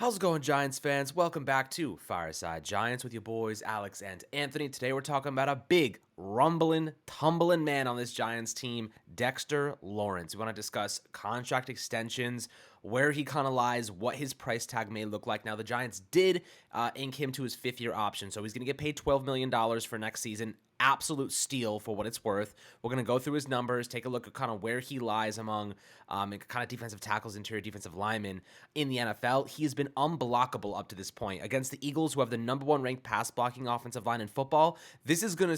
How's it going, Giants fans? Welcome back to Fireside Giants with your boys Alex and Anthony. Today we're talking about a big, rumbling, tumbling man on this Giants team, Dexter Lawrence. We want to discuss contract extensions, where he kind of lies, what his price tag may look like. Now, the Giants did ink him to his fifth-year option, so he's going to get paid $12 million for next season. Absolute steal for what it's worth. We're going to go through his numbers, take a look at kind of where he lies among kind of defensive tackles, interior defensive linemen in the NFL. He has been unblockable up to this point. Against the Eagles, who have the number one ranked pass blocking offensive line in football, we're going to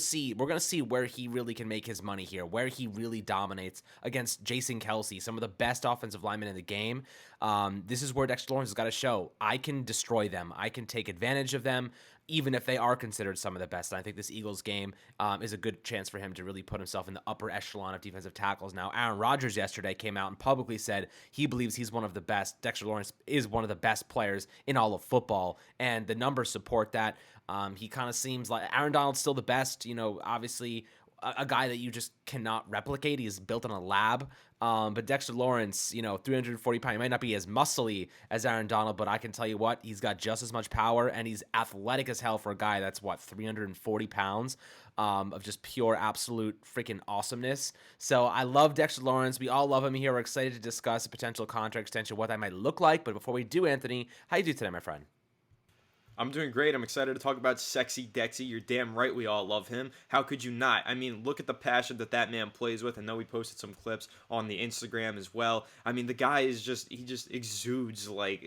see where he really can make his money here, where he really dominates against Jason Kelce, some of the best offensive linemen in the game. This is where Dexter Lawrence has got to show, I can destroy them. I can take advantage of them, even if they are considered some of the best. And I think this Eagles game is a good chance for him to really put himself in the upper echelon of defensive tackles. Now, Aaron Rodgers yesterday came out and publicly said he believes he's one of the best. Dexter Lawrence is one of the best players in all of football, and the numbers support that. He kind of seems like Aaron Donald's still the best, obviously a guy that you just cannot replicate. He's built in a lab. But Dexter Lawrence, 340 pounds, he might not be as muscly as Aaron Donald, but I can tell you what, he's got just as much power, and he's athletic as hell for a guy that's, 340 pounds of just pure, absolute freaking awesomeness. So I love Dexter Lawrence. We all love him here. We're excited to discuss a potential contract extension, what that might look like. But before we do, Anthony, how you do today, my friend? I'm doing great. I'm excited to talk about Sexy Dexy. You're damn right we all love him. How could you not? I mean, look at the passion that man plays with. I know we posted some clips on the Instagram as well. I mean, the guy is he just exudes like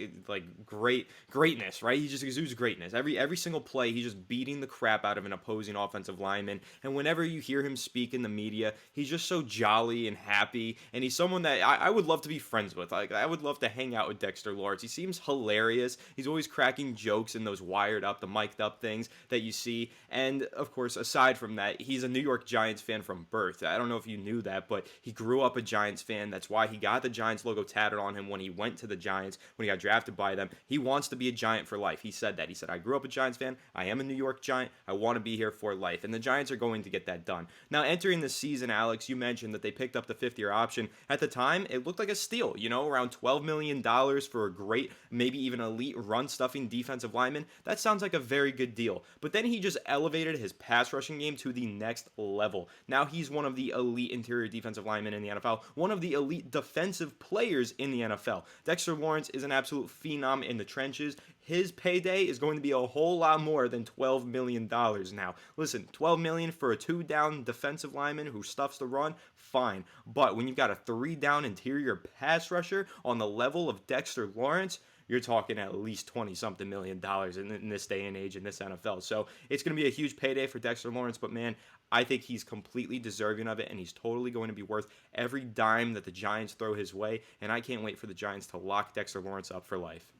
greatness, right? He just exudes greatness. Every single play, he's just beating the crap out of an opposing offensive lineman. And whenever you hear him speak in the media, he's just so jolly and happy. And he's someone that I would love to be friends with. Like, I would love to hang out with Dexter Lawrence. He seems hilarious. He's always cracking jokes in those wired up, the mic'd up things that you see. And of course, aside from that, he's a New York Giants fan from birth. I don't know if you knew that, but he grew up a Giants fan. That's why he got the Giants logo tatted on him when he went to the Giants, when he got drafted by them. He wants to be a Giant for life. He said that. He said, I grew up a Giants fan. I am a New York Giant. I want to be here for life. And the Giants are going to get that done. Now, entering the season, Alex, you mentioned that they picked up the fifth-year option. At the time, it looked like a steal, around $12 million for a great, maybe even elite run-stuffing defensive lineman. That sounds like a very good deal. But then he just elevated his pass rushing game to the next level. Now he's one of the elite interior defensive linemen in the NFL, one of the elite defensive players in the NFL. Dexter Lawrence is an absolute phenom in the trenches. His payday is going to be a whole lot more than $12 million now. Listen, $12 million for a 2-down defensive lineman who stuffs the run, fine. But when you've got a 3-down interior pass rusher on the level of Dexter Lawrence, you're talking at least 20-something million dollars in this day and age in this NFL. So it's going to be a huge payday for Dexter Lawrence, but man, I think he's completely deserving of it, and he's totally going to be worth every dime that the Giants throw his way, and I can't wait for the Giants to lock Dexter Lawrence up for life.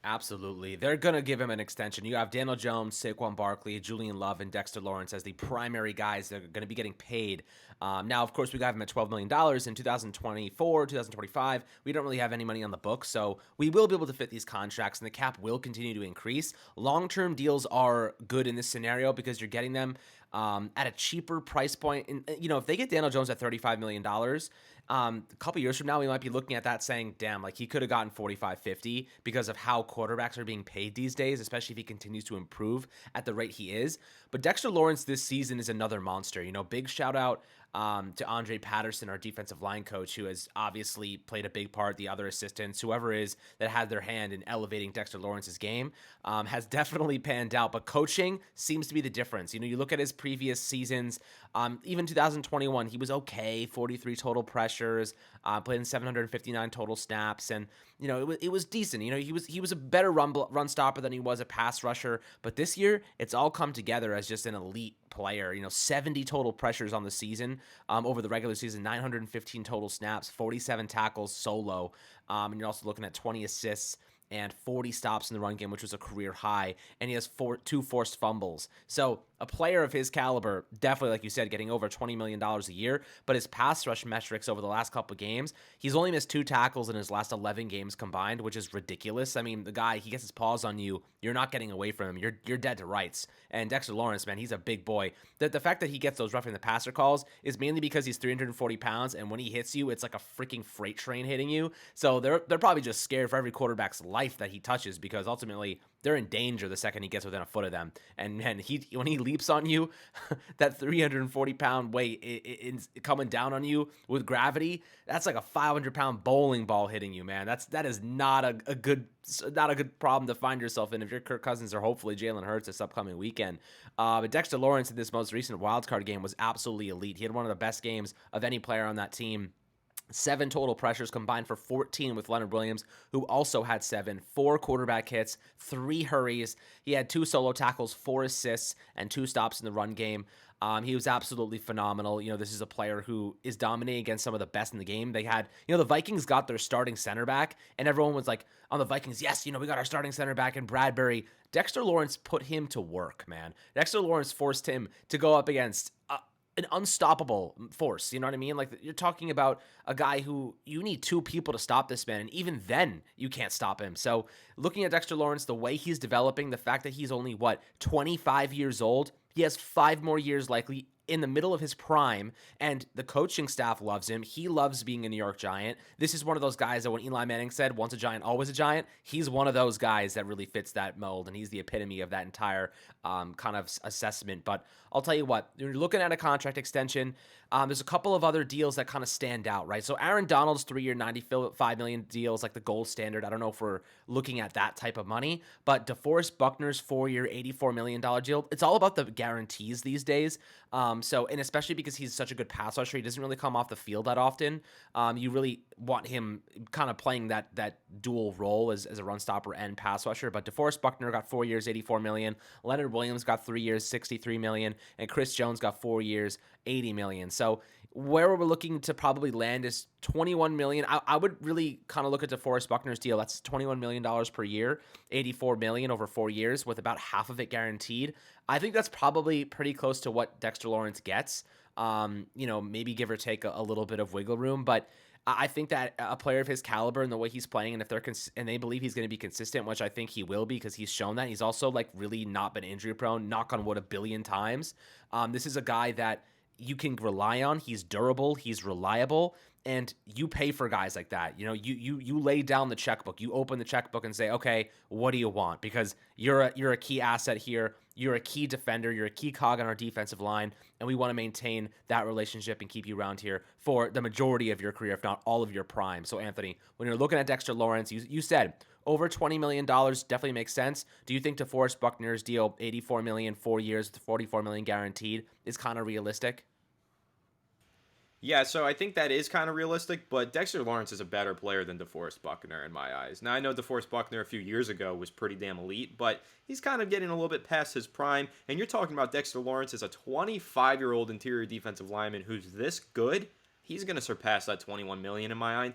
Absolutely. They're going to give him an extension. You have Daniel Jones, Saquon Barkley, Julian Love, and Dexter Lawrence as the primary guys that are going to be getting paid. Now, of course, we got him at $12 million in 2024, 2025. We don't really have any money on the books, so we will be able to fit these contracts, and the cap will continue to increase. Long-term deals are good in this scenario because you're getting them at a cheaper price point. And, if they get Daniel Jones at $35 million, a couple years from now, we might be looking at that saying, damn, like he could have gotten 45, 50 because of how quarterbacks are being paid these days, especially if he continues to improve at the rate he is. But Dexter Lawrence this season is another monster. Big shout out to Andre Patterson, our defensive line coach, who has obviously played a big part, the other assistants, whoever is that had their hand in elevating Dexter Lawrence's game, has definitely panned out. But coaching seems to be the difference. You look at his previous seasons, even 2021, he was okay, 43 total pressures, played in 759 total snaps, and it was decent. He was a better run stopper than he was a pass rusher. But this year, it's all come together as just an elite player. 70 total pressures on the season over the regular season, 915 total snaps, 47 tackles solo, and you're also looking at 20 assists and 40 stops in the run game, which was a career high, and he has 2 forced fumbles. So a player of his caliber, definitely, like you said, getting over $20 million a year, but his pass rush metrics over the last couple of games, he's only missed 2 tackles in his last 11 games combined, which is ridiculous. I mean, the guy, he gets his paws on you, you're not getting away from him, you're dead to rights. And Dexter Lawrence, man, he's a big boy. The fact that he gets those roughing the passer calls is mainly because he's 340 pounds, and when he hits you, it's like a freaking freight train hitting you. So they're probably just scared for every quarterback's life life that he touches, because ultimately they're in danger the second he gets within a foot of them. And when he leaps on you, that 340-pound weight coming down on you with gravity, that's like a 500-pound bowling ball hitting you, man. That is not a good problem to find yourself in if you're Kirk Cousins or hopefully Jalen Hurts this upcoming weekend. But Dexter Lawrence in this most recent wildcard game was absolutely elite. He had one of the best games of any player on that team. 7 total pressures combined for 14 with Leonard Williams, who also had 7, 4 quarterback hits, 3 hurries. He had 2 solo tackles, 4 assists, and 2 stops in the run game. He was absolutely phenomenal. This is a player who is dominating against some of the best in the game. They had, the Vikings got their starting center back, and everyone was like, on the Vikings, yes, we got our starting center back in Bradbury. Dexter Lawrence put him to work, man. Dexter Lawrence forced him to go up against an unstoppable force. You know what I mean? Like, you're talking about a guy who you need 2 people to stop this man, and even then you can't stop him. So looking at Dexter Lawrence, the way he's developing, the fact that he's only 25 years old, he has 5 more years likely in the middle of his prime, and the coaching staff loves him. He loves being a New York Giant. This is one of those guys that when Eli Manning said, once a Giant, always a Giant, he's one of those guys that really fits that mold, and he's the epitome of that entire kind of assessment. But I'll tell you what, you're looking at a contract extension. There's a couple of other deals that kind of stand out, right? So Aaron Donald's 3-year, $95 million deal is like the gold standard. I don't know if we're looking at that type of money, but DeForest Buckner's 4-year, $84 million deal, it's all about the guarantees these days. And especially because he's such a good pass rusher, he doesn't really come off the field that often. You really want him kind of playing that dual role as a run stopper and pass rusher. But DeForest Buckner got 4 years, $84 million. Leonard Williams got 3 years, $63 million. And Chris Jones got 4 years, $80 million. So where we're looking to probably land is $21 million. I would really kind of look at DeForest Buckner's deal. That's $21 million per year, $84 million over 4 years, with about half of it guaranteed. I think that's probably pretty close to what Dexter Lawrence gets. Maybe give or take a little bit of wiggle room, but I think that a player of his caliber and the way he's playing, and if and they believe he's going to be consistent, which I think he will be because he's shown that. He's also really not been injury prone, knock on wood, a billion times. This is a guy that you can rely on. He's durable, he's reliable, and you pay for guys like that. You lay down the checkbook. You open the checkbook and say, okay, what do you want? Because you're a key asset here. You're a key defender. You're a key cog on our defensive line, and we want to maintain that relationship and keep you around here for the majority of your career, if not all of your prime. So, Anthony, when you're looking at Dexter Lawrence, you said over $20 million definitely makes sense. Do you think DeForest Buckner's deal, $84 million, 4 years, $44 million guaranteed, is kind of realistic? Yeah, so I think that is kind of realistic, but Dexter Lawrence is a better player than DeForest Buckner in my eyes. Now, I know DeForest Buckner a few years ago was pretty damn elite, but he's kind of getting a little bit past his prime, and you're talking about Dexter Lawrence as a 25-year-old interior defensive lineman who's this good. He's going to surpass that $21 million in my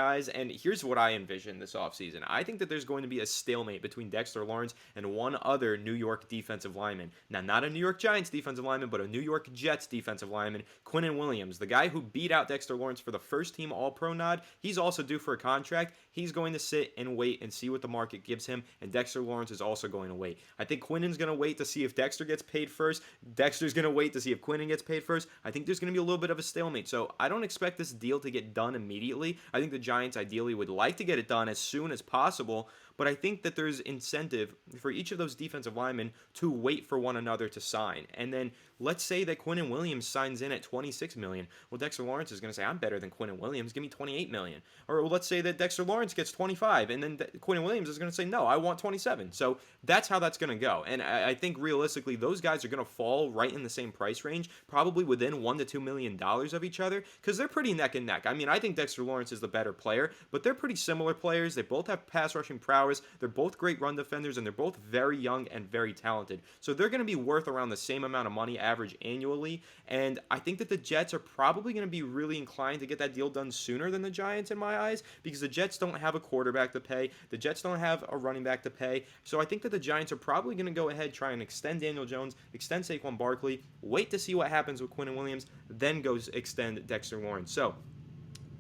eyes. And here's what I envision this offseason. I think that there's going to be a stalemate between Dexter Lawrence and one other New York defensive lineman. Now, not a New York Giants defensive lineman, but a New York Jets defensive lineman, Quinnen Williams, the guy who beat out Dexter Lawrence for the first team All-Pro nod. He's also due for a contract. He's going to sit and wait and see what the market gives him, and Dexter Lawrence is also going to wait. I think Quinnen's going to wait to see if Dexter gets paid first. Dexter's going to wait to see if Quinnen gets paid first. I think there's going to be a little bit of a stalemate. So I don't expect this deal to get done immediately. I think the Giants ideally would like to get it done as soon as possible, but I think that there's incentive for each of those defensive linemen to wait for one another to sign. And then let's say that Quinnen Williams signs in at $26 million. Well, Dexter Lawrence is going to say, I'm better than Quinnen Williams. Give me $28 million. Or let's say that Dexter Lawrence gets 25, and then Quinnen Williams is going to say, no, I want 27. So that's how that's going to go. And I think realistically, those guys are going to fall right in the same price range, probably within $1 to $2 million of each other, because they're pretty neck and neck. I mean, I think Dexter Lawrence is the better player, but they're pretty similar players. They both have pass rushing prowess. They're both great run defenders, and they're both very young and very talented. So they're going to be worth around the same amount of money average annually, and I think that the Jets are probably going to be really inclined to get that deal done sooner than the Giants in my eyes, because the Jets don't have a quarterback to pay. The Jets don't have a running back to pay. So I think that the Giants are probably going to go ahead, try and extend Daniel Jones, extend Saquon Barkley, wait to see what happens with Quinnen Williams, then go extend Dexter Lawrence. So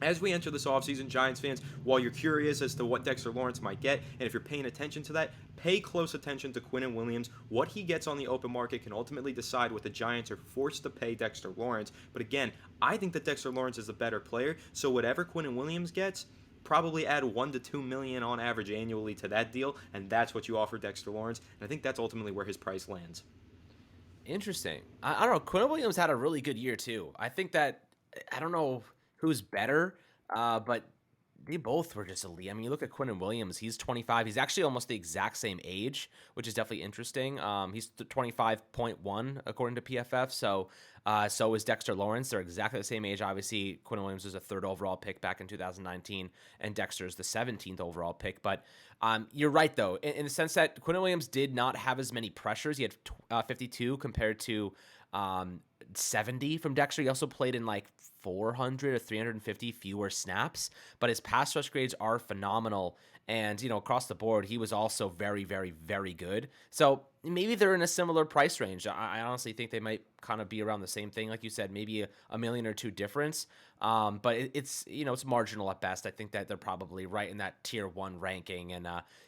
as we enter this offseason, Giants fans, while you're curious as to what Dexter Lawrence might get, and if you're paying attention to that, pay close attention to Quinnen Williams. What he gets on the open market can ultimately decide what the Giants are forced to pay Dexter Lawrence. But again, I think that Dexter Lawrence is the better player, so whatever Quinnen Williams gets, probably add 1 to 2 million on average annually to that deal, and that's what you offer Dexter Lawrence. And I think that's ultimately where his price lands. Interesting. I don't know. Quinn Williams had a really good year too. I think that I don't know who's better, but they both were just elite. I mean, you look at Quinn Williams. He's 25. He's actually almost the exact same age, which is definitely interesting. He's 25.1 according to PFF. So is Dexter Lawrence. They're exactly the same age. Obviously, Quinn Williams was a third overall pick back in 2019, and Dexter's the 17th overall pick. But you're right, though, in the sense that Quinn Williams did not have as many pressures. He had 52 compared to 70 from Dexter. He also played in like 400 or 350 fewer snaps, but his pass rush grades are phenomenal. And, across the board, he was also very, very, very good. So maybe they're in a similar price range. I honestly think they might kind of be around the same thing. Like you said, maybe a million or two difference. But it's marginal at best. I think that they're probably right in that tier one ranking. And,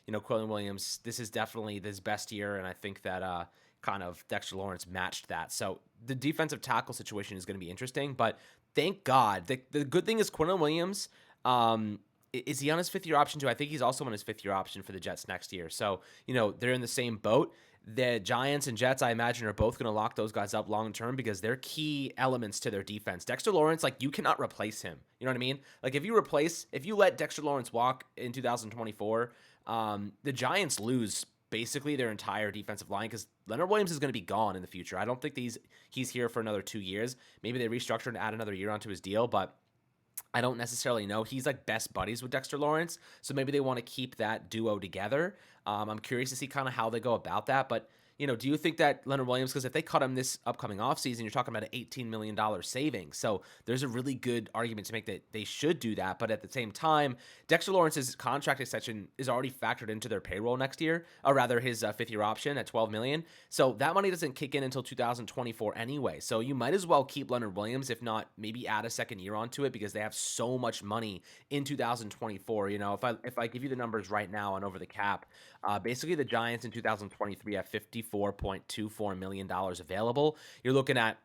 Quillen Williams, this is definitely his best year. And I think that, kind of Dexter Lawrence matched that. So the defensive tackle situation is going to be interesting, but thank God. The good thing is Quinton Williams, is he on his fifth year option too? I think he's also on his fifth year option for the Jets next year. So, they're in the same boat. The Giants and Jets, I imagine, are both going to lock those guys up long term because they're key elements to their defense. Dexter Lawrence, like, you cannot replace him. You know what I mean? Like, if you let Dexter Lawrence walk in 2024, the Giants lose basically their entire defensive line because Leonard Williams is going to be gone in the future. I don't think he's here for another 2 years. Maybe they restructure and add another year onto his deal, but I don't necessarily know. He's like best buddies with Dexter Lawrence, so maybe they want to keep that duo together. I'm curious to see kind of how they go about that, but do you think that Leonard Williams, because if they cut him this upcoming offseason, you're talking about an $18 million saving. So there's a really good argument to make that they should do that. But at the same time, Dexter Lawrence's contract extension is already factored into their payroll next year, or rather his fifth year option at $12 million. So that money doesn't kick in until 2024 anyway. So you might as well keep Leonard Williams, if not maybe add a second year onto it, because they have so much money in 2024. If I give you the numbers right now on over the cap, basically the Giants in 2023 have $54.24 million available. You're looking at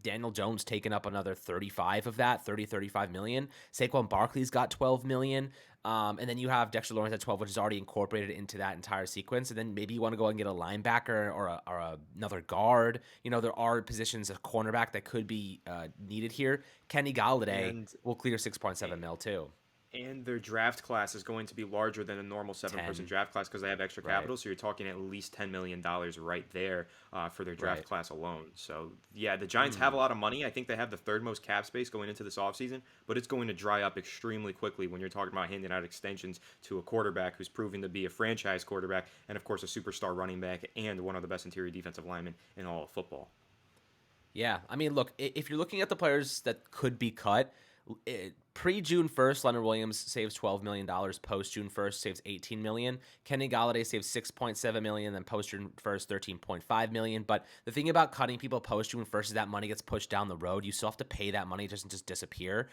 Daniel Jones taking up another 35 of that, 35 million. Saquon Barkley's got 12 million. And then you have Dexter Lawrence at 12, which is already incorporated into that entire sequence. And then maybe you want to go and get a linebacker or another guard. There are positions, a cornerback that could be needed here. Kenny Galladay will clear 6.7 mil too. And their draft class is going to be larger than a normal seven-person draft class because they have extra capital. Right. So you're talking at least $10 million right there for their draft class alone. So, yeah, the Giants have a lot of money. I think they have the third most cap space going into this offseason, but it's going to dry up extremely quickly when you're talking about handing out extensions to a quarterback who's proving to be a franchise quarterback and, of course, a superstar running back and one of the best interior defensive linemen in all of football. Yeah, I mean, look, if you're looking at the players that could be cut, pre-June 1st, Leonard Williams saves $12 million. Post-June 1st, saves $18 million. Kenny Galladay saves $6.7 million. Then post-June 1st, $13.5 million. But the thing about cutting people post-June 1st is that money gets pushed down the road. You still have to pay that money. It doesn't just disappear.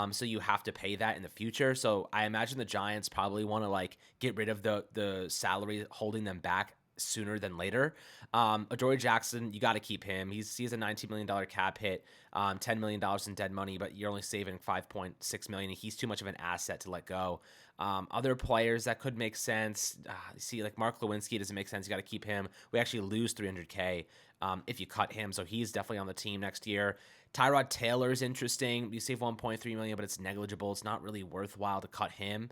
So you have to pay that in the future. So I imagine the Giants probably want to get rid of the salary holding them back sooner than later. Adoree Jackson, you got to keep him. He has a $19 million cap hit, $10 million in dead money, but you're only saving $5.6 million. He's too much of an asset to let go. Other players that could make sense, like Mark Lewinsky doesn't make sense. You got to keep him. We actually lose $300K if you cut him, so he's definitely on the team next year. Tyrod Taylor is interesting. You save $1.3 million, but it's negligible. It's not really worthwhile to cut him.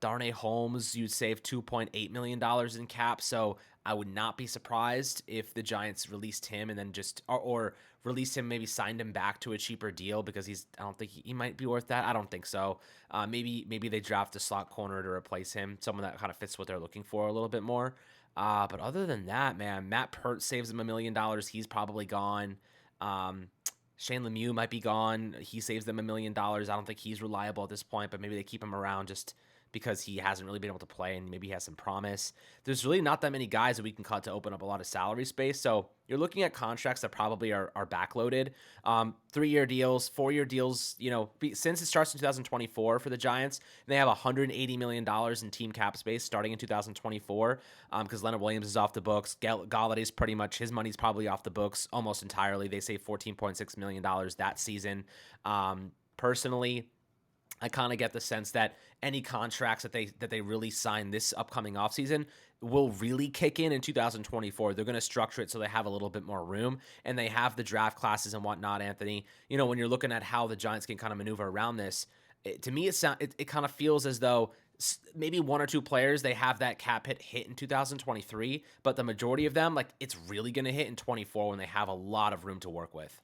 Darnay Holmes, you'd save $2.8 million in cap, so I would not be surprised if the Giants released him and then or released him, maybe signed him back to a cheaper deal because I don't think he might be worth that. I don't think so. Maybe they draft a slot corner to replace him, someone that kind of fits what they're looking for a little bit more. But other than that, man, Matt Pert saves him $1 million. He's probably gone. Shane Lemieux might be gone. He saves them $1 million. I don't think he's reliable at this point, but maybe they keep him around just because he hasn't really been able to play and maybe he has some promise. There's really not that many guys that we can cut to open up a lot of salary space. So you're looking at contracts that probably are backloaded. 3-year deals, 4-year deals, since it starts in 2024 for the Giants, they have $180 million in team cap space starting in 2024 because Leonard Williams is off the books. Galladay's pretty much, his money's probably off the books almost entirely. They save $14.6 million that season. Personally, I kind of get the sense that any contracts that they really sign this upcoming offseason will really kick in 2024. They're going to structure it so they have a little bit more room, and they have the draft classes and whatnot, Anthony. When you're looking at how the Giants can kind of maneuver around this, to me, it kind of feels as though maybe one or two players they have that cap hit in 2023, but the majority of them, like, it's really going to hit in 24 when they have a lot of room to work with.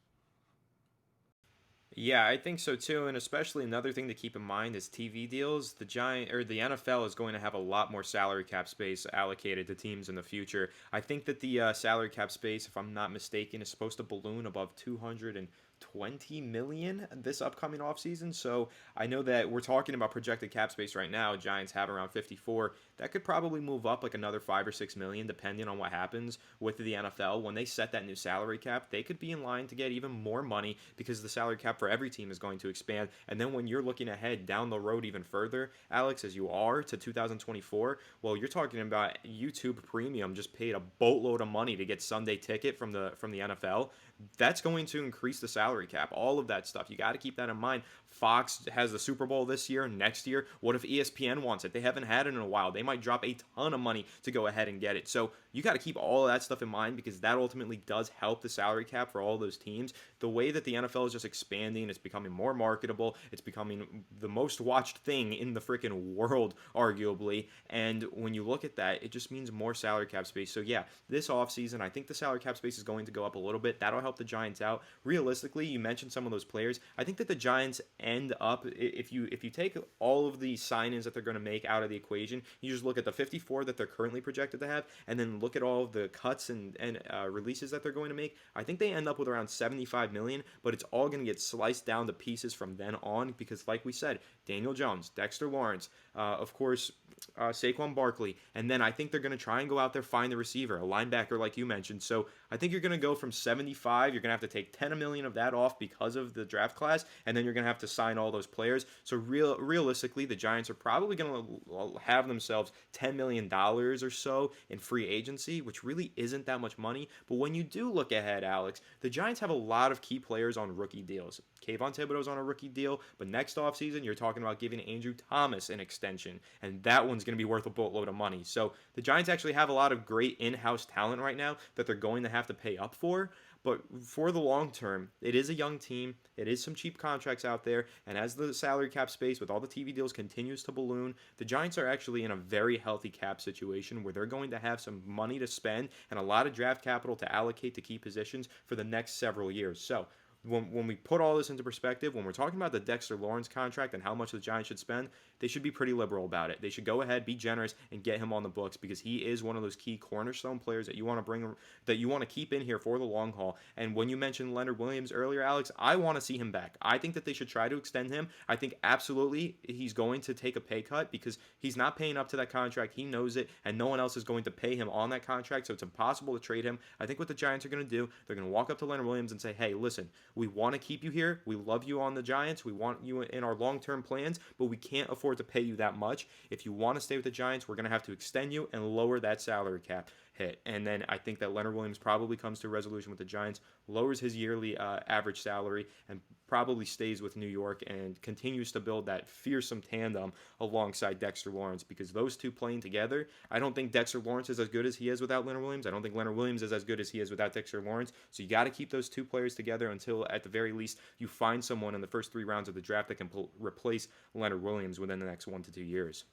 Yeah, I think so too, and especially another thing to keep in mind is TV deals. The NFL is going to have a lot more salary cap space allocated to teams in the future. I think that the salary cap space, if I'm not mistaken, is supposed to balloon above 220 million this upcoming offseason. So I know that we're talking about projected cap space right now. Giants have around 54. That could probably move up like another 5 or 6 million, depending on what happens with the NFL. When they set that new salary cap, they could be in line to get even more money because the salary cap for every team is going to expand. And then when you're looking ahead down the road even further, Alex, as you are to 2024, well, you're talking about YouTube Premium just paid a boatload of money to get Sunday Ticket from the NFL. That's going to increase the salary cap. All of that stuff. You got to keep that in mind. Fox has the Super Bowl this year, next year. What if ESPN wants it? They haven't had it in a while. They might drop a ton of money to go ahead and get it. So you got to keep all of that stuff in mind because that ultimately does help the salary cap for all those teams. The way that the NFL is just expanding, it's becoming more marketable. It's becoming the most watched thing in the freaking world, arguably. And when you look at that, it just means more salary cap space. So yeah, this offseason, I think the salary cap space is going to go up a little bit. That'll help the Giants out. Realistically, you mentioned some of those players. I think that the Giants end up, if you take all of the sign-ins that they're going to make out of the equation, you just look at the 54 that they're currently projected to have, and then look at all of the cuts and releases that they're going to make. I think they end up with around 75 million, but it's all going to get sliced down to pieces from then on because, like we said, Daniel Jones, Dexter Lawrence, of course, Saquon Barkley, and then I think they're going to try and go out there, find the receiver, a linebacker like you mentioned. So I think you're going to go from 75, you're going to have to take 10 million of that off because of the draft class, and then you're going to have to sign all those players. So realistically, the Giants are probably going to have themselves $10 million or so in free agency, which really isn't that much money. But when you do look ahead, Alex, the Giants have a lot of key players on rookie deals. Kayvon Thibodeau's on a rookie deal, but next offseason, you're talking about giving Andrew Thomas an extension, and that one's going to be worth a boatload of money. So the Giants actually have a lot of great in-house talent right now that they're going to have to pay up for. But for the long term, it is a young team. It is some cheap contracts out there. And as the salary cap space with all the TV deals continues to balloon, the Giants are actually in a very healthy cap situation where they're going to have some money to spend and a lot of draft capital to allocate to key positions for the next several years. So when we put all this into perspective, when we're talking about the Dexter Lawrence contract and how much the Giants should spend, they should be pretty liberal about it. They should go ahead, be generous, and get him on the books because he is one of those key cornerstone players that you want to bring, that you want to keep in here for the long haul. And when you mentioned Leonard Williams earlier, Alex, I want to see him back. I think that they should try to extend him. I think absolutely he's going to take a pay cut because he's not paying up to that contract. He knows it, and no one else is going to pay him on that contract, so it's impossible to trade him. I think what the Giants are going to do, they're going to walk up to Leonard Williams and say, hey, listen, we want to keep you here. We love you on the Giants. We want you in our long-term plans, but we can't afford to pay you that much. If you want to stay with the Giants, we're going to have to extend you and lower that salary cap hit. And then I think that Leonard Williams probably comes to a resolution with the Giants, lowers his yearly average salary, and probably stays with New York and continues to build that fearsome tandem alongside Dexter Lawrence because those two playing together, I don't think Dexter Lawrence is as good as he is without Leonard Williams. I don't think Leonard Williams is as good as he is without Dexter Lawrence. So you got to keep those two players together until, at the very least, you find someone in the first 3 rounds of the draft that can replace Leonard Williams within the next 1 to 2 years.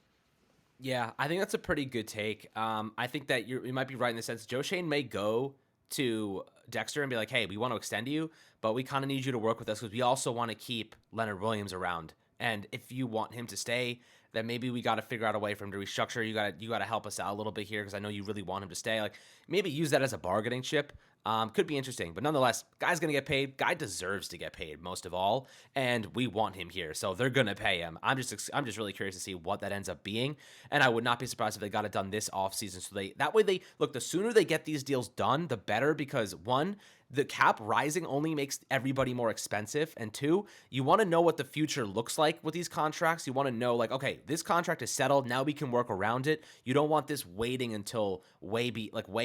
Yeah, I think that's a pretty good take. I think that you might be right in the sense Joe Shane may go to Dexter and be like, hey, we want to extend you, but we kind of need you to work with us because we also want to keep Leonard Williams around. And if you want him to stay, then maybe we got to figure out a way for him to restructure. You got to help us out a little bit here because I know you really want him to stay. Like maybe use that as a bargaining chip. Could be interesting, but nonetheless, guy's gonna get paid. Guy deserves to get paid most of all, and we want him here, so they're gonna pay him. I'm just really curious to see what that ends up being, and I would not be surprised if they got it done this offseason. So that way they look. The sooner they get these deals done, the better, because one, the cap rising only makes everybody more expensive, and two, you want to know what the future looks like with these contracts. You want to know, like, okay, this contract is settled. Now we can work around it. You don't want this waiting until way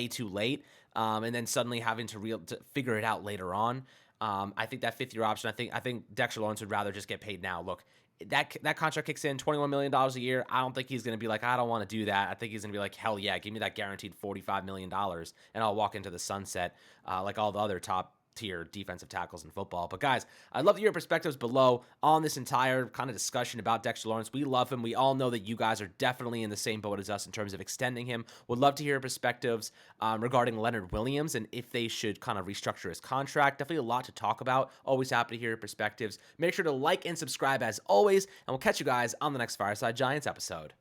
too late. And then suddenly having to figure it out later on. I think that 5th year option. I think Dexter Lawrence would rather just get paid now. Look, that contract kicks in $21 million a year. I don't think he's going to be like, I don't want to do that. I think he's going to be like, hell yeah, give me that guaranteed $45 million and I'll walk into the sunset like all the other top tier defensive tackles in football. But guys, I'd love to hear your perspectives below on this entire kind of discussion about Dexter Lawrence. We love him. We all know that you guys are definitely in the same boat as us in terms of extending him. Would love to hear your perspectives regarding Leonard Williams and if they should kind of restructure his contract. Definitely a lot to talk about. Always happy to hear your perspectives. Make sure to like and subscribe as always, and we'll catch you guys on the next Fireside Giants episode.